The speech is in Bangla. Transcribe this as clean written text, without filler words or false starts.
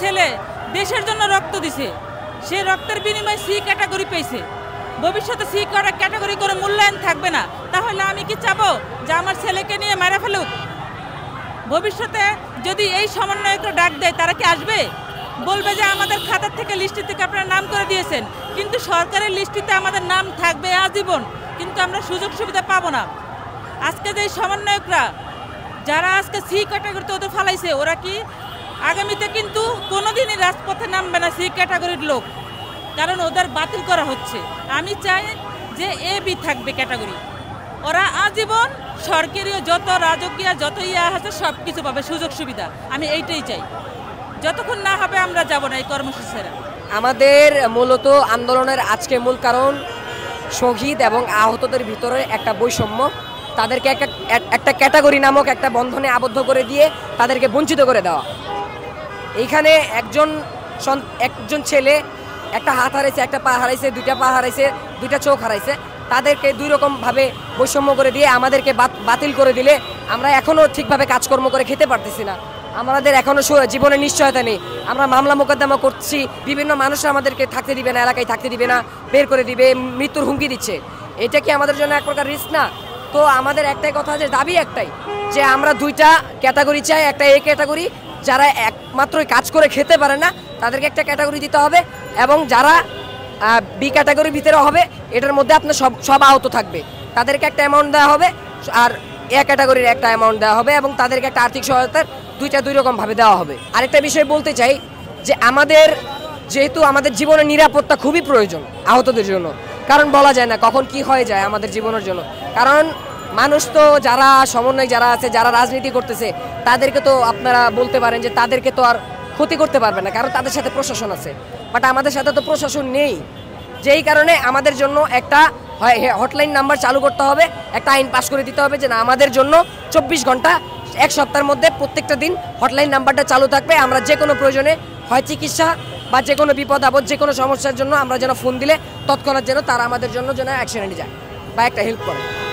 ছেলে দেশের জন্য রক্ত দিছে, সে রক্তের বিনিময়ে সি ক্যাটাগরি পেয়েছে, ভবিষ্যতে সি ক্যাটাগরি করে মূল্যায়ন থাকবে না, তাহলে আমি কি চাবো যে আমার ছেলেকে নিয়ে মারা ফেলুক? ভবিষ্যতে যদি এই সমন্বয়করা ডাক দেয় তারা কি আসবে? বলবে যে আমাদের খাতা থেকে লিস্টি থেকে আপনারা নাম করে দিয়েছেন, কিন্তু সরকারের লিস্টিতে আমাদের নাম থাকবে আজীবন, কিন্তু আমরা সুযোগ সুবিধা পাবো না। আজকে যে সমন্বয়করা যারা আজকে সি ক্যাটাগরিতে ওদের ফালাইছে, ওরা কি আগামীতে কিন্তু কোনোদিনই রাজপথে নামবে না সি ক্যাটাগরির লোক, কারণ ওদের বাতিল করা হচ্ছে। আমি চাই যে এ বি থাকবে ক্যাটাগরি, ওরা আজীবন সরকারি যত রাজকীয় যত আছে সব কিছু পাবে, সুযোগ সুবিধা। আমি এইটাই চাই, যতক্ষণ না হবে আমরা যাব না এই কর্মসূচিরা। আমাদের মূলত আন্দোলনের আজকে মূল কারণ শহীদ এবং আহতদের ভিতরে একটা বৈষম্য, তাদেরকে একটা ক্যাটাগরি নামক একটা বন্ধনে আবদ্ধ করে দিয়ে তাদেরকে বঞ্চিত করে দেওয়া। এইখানে একজন ছেলে একটা হাত হারাইছে, একটা পা হারাইছে, দুইটা পা হারাইছে, দুইটা চোখ হারাইছে, তাদেরকে দুই রকমভাবে বৈষম্য করে দিয়ে আমাদেরকে বাতিল করে দিলে আমরা এখনও ঠিকভাবে কাজকর্ম করে খেতে পারতেছি না, আমাদের এখনও জীবনের নিশ্চয়তা নেই। আমরা মামলা মোকদ্দমা করছি, বিভিন্ন মানুষরা আমাদেরকে থাকতে দিবে না, এলাকায় থাকতে দিবে না, বের করে দিবে, মৃত্যুর হুমকি দিচ্ছে। এটা কি আমাদের জন্য এক প্রকার রিস্ক না? তো আমাদের একটাই কথা, যে দাবি একটাই, যে আমরা দুইটা ক্যাটাগরি চাই। একটা এ ক্যাটাগরি, যারা একমাত্রই কাজ করে খেতে পারে না তাদেরকে একটা ক্যাটাগরি দিতে হবে, এবং যারা বি ক্যাটাগরির ভিতরে হবে এটার মধ্যে আপনার সব আহত থাকবে, তাদেরকে একটা অ্যামাউন্ট দেওয়া হবে, আর এ ক্যাটাগরির একটা অ্যামাউন্ট দেওয়া হবে, এবং তাদেরকে একটা আর্থিক সহায়তার দুই রকমভাবে দেওয়া হবে। আরেকটা বিষয় বলতে চাই, যে যেহেতু আমাদের জীবনের নিরাপত্তা খুবই প্রয়োজন আহতদের জন্য, কারণ বলা যায় না কখন কি হয়ে যায় আমাদের জীবনের জন্য। কারণ মানুষ তো যারা সমন্বয় যারা আছে, যারা রাজনীতি করতেছে, তাদেরকে তো আপনারা বলতে পারেন যে তাদেরকে তো আর ক্ষতি করতে পারবে না, কারণ তাদের সাথে প্রশাসন আছে, বাট আমাদের সাথে তো প্রশাসন নেই। যেই কারণে আমাদের জন্য একটা হটলাইন নাম্বার চালু করতে হবে, একটা আইন পাস করে দিতে হবে, যে না আমাদের জন্য 24 ঘন্টা এক সপ্তাহের মধ্যে প্রত্যেকটা দিন হটলাইন নাম্বারটা চালু থাকবে। আমরা যে কোনো প্রয়োজনে, হয় চিকিৎসা বা যে কোনো বিপদ আপদ, যে কোনো সমস্যার জন্য আমরা যেন ফোন দিলে তৎক্ষণাৎ যেন তারা আমাদের জন্য যেন অ্যাকশনে যায় বা একটা হেল্প করে।